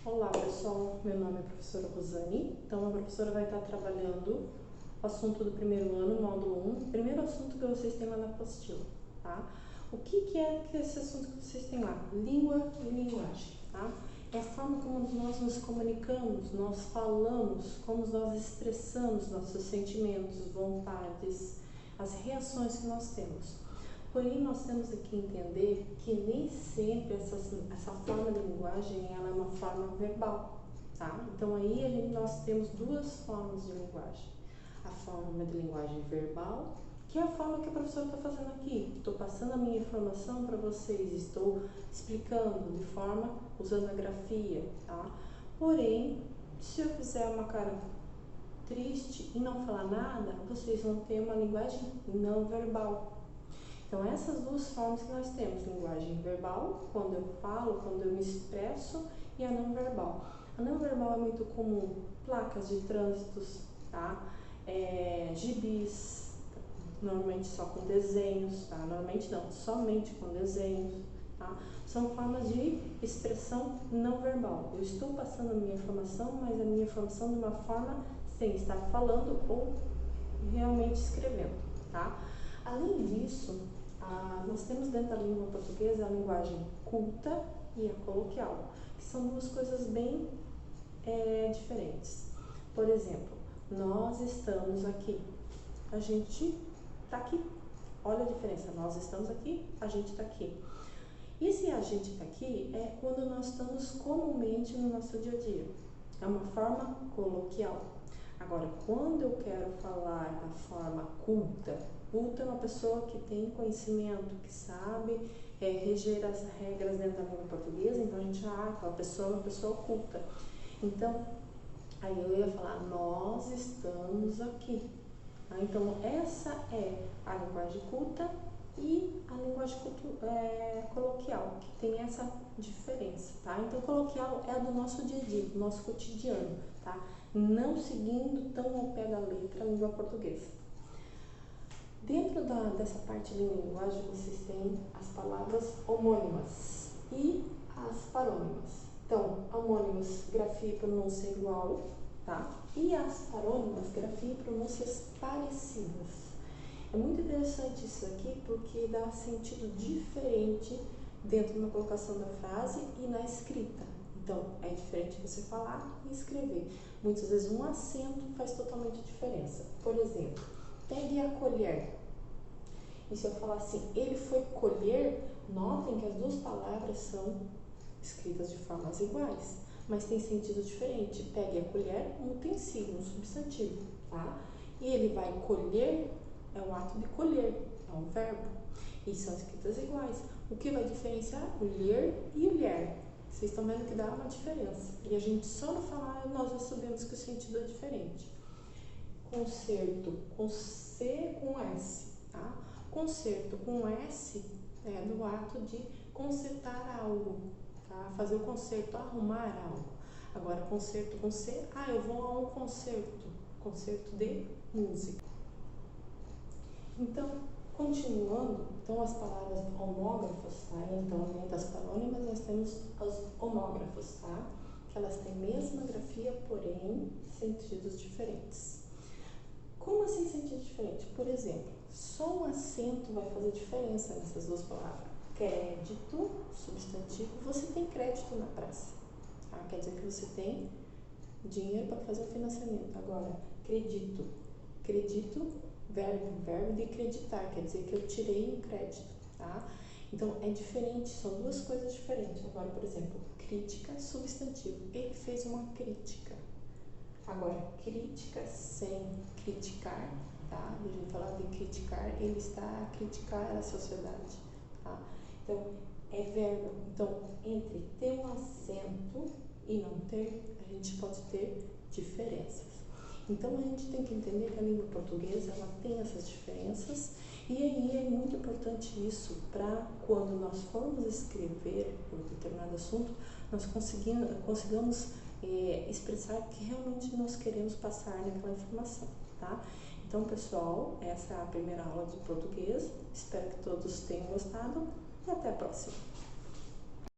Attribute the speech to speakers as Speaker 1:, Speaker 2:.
Speaker 1: Olá pessoal, meu nome é a professora Rosane. Então a professora vai estar trabalhando o assunto do primeiro ano, módulo 1, primeiro assunto que vocês têm lá na apostila, tá? O que é esse assunto que vocês têm lá? Língua e linguagem, tá? É a forma como nós nos comunicamos, nós falamos, como nós expressamos nossos sentimentos, vontades, as reações que nós temos. Porém, nós temos que entender que nem sempre essa forma de linguagem ela é uma forma verbal, tá? Então, aí nós temos duas formas de linguagem. A forma de linguagem verbal, que é a forma que a professora está fazendo aqui. Estou passando a minha informação para vocês, estou explicando de forma, usando a grafia, tá? Porém, se eu fizer uma cara triste e não falar nada, vocês vão ter uma linguagem não verbal. Então, essas duas formas que nós temos, linguagem verbal, quando eu falo, quando eu me expresso, e a não verbal. A não verbal é muito comum, placas de trânsitos, tá? Gibis, normalmente só com desenhos, tá? Normalmente não, somente com desenhos, tá? São formas de expressão não verbal. Eu estou passando a minha informação, mas a minha informação de uma forma sem estar falando ou realmente escrevendo, tá? Além disso, nós temos dentro da língua portuguesa a linguagem culta e a coloquial, que são duas coisas bem diferentes. Por exemplo, nós estamos aqui, a gente está aqui. Olha a diferença, nós estamos aqui, a gente está aqui. E esse a gente está aqui é quando nós estamos comumente no nosso dia a dia. É uma forma coloquial. Agora, quando eu quero falar da forma culta, culta é uma pessoa que tem conhecimento, que sabe reger as regras dentro da língua portuguesa, então a gente, aquela pessoa é uma pessoa culta. Então, aí eu ia falar, nós estamos aqui. Então, essa é a linguagem culta e a linguagem coloquial, que tem essa diferença, tá? Então, coloquial é do nosso dia a dia, do nosso cotidiano, tá? Não seguindo tão ao pé da letra a língua portuguesa. Dentro dessa parte de língua e linguagem, vocês têm as palavras homônimas e as parônimas. Então, homônimas, grafia e pronúncia igual, tá? E as parônimas, grafia e pronúncias parecidas. É muito interessante isso aqui porque dá sentido diferente dentro de uma colocação da frase e na escrita. Então, é diferente você falar e escrever. Muitas vezes um acento faz totalmente diferença. Por exemplo, pegue a colher. E se eu falar assim, ele foi colher, notem que as duas palavras são escritas de formas iguais, mas tem sentido diferente. Pegue a colher, um utensílio, um substantivo, tá? E ele vai colher, é o ato de colher, é um verbo. E são escritas iguais. O que vai diferenciar? O ler e o lher. Vocês estão vendo que dá uma diferença. E a gente só no falar, nós já sabemos que o sentido é diferente. Concerto, com C com S, tá? Concerto com S é do ato de consertar algo, tá? Fazer o concerto, arrumar algo. Agora, concerto com C, eu vou a um concerto de música. Então, continuando, então as palavras homógrafas, tá? Então, além das parônimas, nós temos os homógrafos, tá? Que elas têm a mesma grafia, porém, sentidos diferentes. Como assim sentido diferente? Por exemplo, só um acento vai fazer diferença nessas duas palavras. Crédito, substantivo, você tem crédito na praça. Tá? Quer dizer que você tem dinheiro para fazer o financiamento. Agora, credito, verbo de acreditar, quer dizer que eu tirei um crédito, tá? Então, é diferente, são duas coisas diferentes. Agora, por exemplo, crítica, substantivo, ele fez uma crítica. Agora, crítica sem criticar, tá? A gente falar de criticar, ele está a criticar a sociedade, tá? Então, é verbo. Então, entre ter um acento e não ter, a gente pode ter diferenças. Então, a gente tem que entender que a língua portuguesa, ela tem essas diferenças e aí é muito importante isso para quando nós formos escrever um determinado assunto, nós consigamos expressar o que realmente nós queremos passar naquela informação, tá? Então, pessoal, essa é a primeira aula de português. Espero que todos tenham gostado e até a próxima.